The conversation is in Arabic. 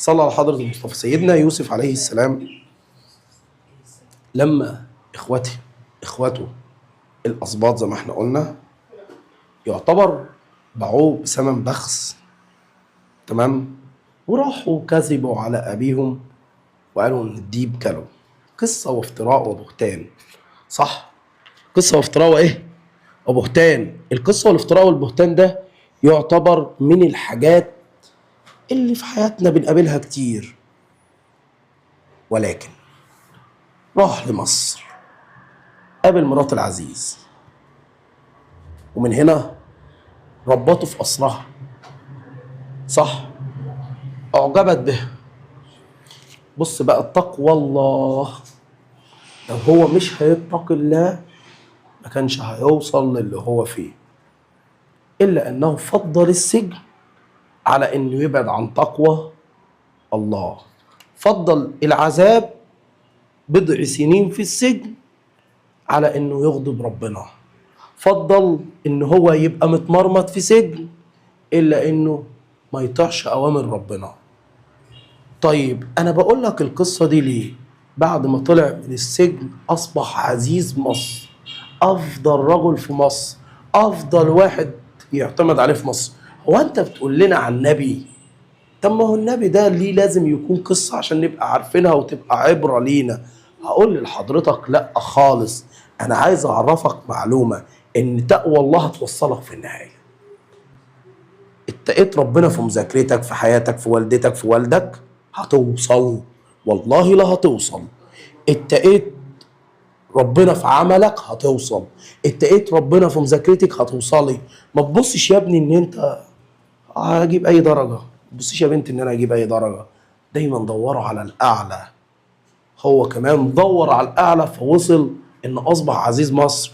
صلى على حضرة المصطفى. سيدنا يوسف عليه السلام لما اخوته الاسباط زي ما احنا قلنا يعتبر باعوه بثمن بخس، تمام، وراحوا كذبوا على ابيهم وقالوا ان الديب كلوا. قصه وافتراء وبهتان، صح؟ قصه وافتراء وايه؟ وبهتان. القصه والافتراء والبهتان ده يعتبر من الحاجات اللي في حياتنا بنقابلها كتير. ولكن راح لمصر، قابل مرات العزيز، ومن هنا ربطه في قصرها، صح؟ اعجبت به. بص بقى التقوى الله، لو هو مش هيتقي الله ما كانش هيوصل للي هو فيه، الا انه فضل السجن على انه يبعد عن تقوى الله، فضل العذاب بضع سنين في السجن على انه يغضب ربنا، فضل ان هو يبقى متمرمط في سجن الا انه ما يطيعش اوامر ربنا. طيب انا بقول لك القصه دي ليه؟ بعد ما طلع من السجن اصبح عزيز مصر، افضل رجل في مصر، افضل واحد يعتمد عليه في مصر. هو انت بتقول لنا عن نبي؟ طب ما هو النبي ده ليه لازم يكون قصه عشان نبقى عارفينها وتبقى عبره لينا؟ هقول لحضرتك لا خالص، انا عايز اعرفك معلومه ان تقوى الله هتوصلك في النهايه. اتقيت ربنا في مذاكرتك، في حياتك، في والدتك، في والدك، هتوصل، والله لا هتوصل. اتقيت ربنا في عملك هتوصل، اتقيت ربنا في مذاكرتك هتوصلي. ما تبصش يا ابني ان انت هجيب اي درجه، ما تبصيش يا بنت ان انا هجيب اي درجه، دايما دوروا على الاعلى. هو كمان دور على الاعلى فوصل ان اصبح عزيز مصر.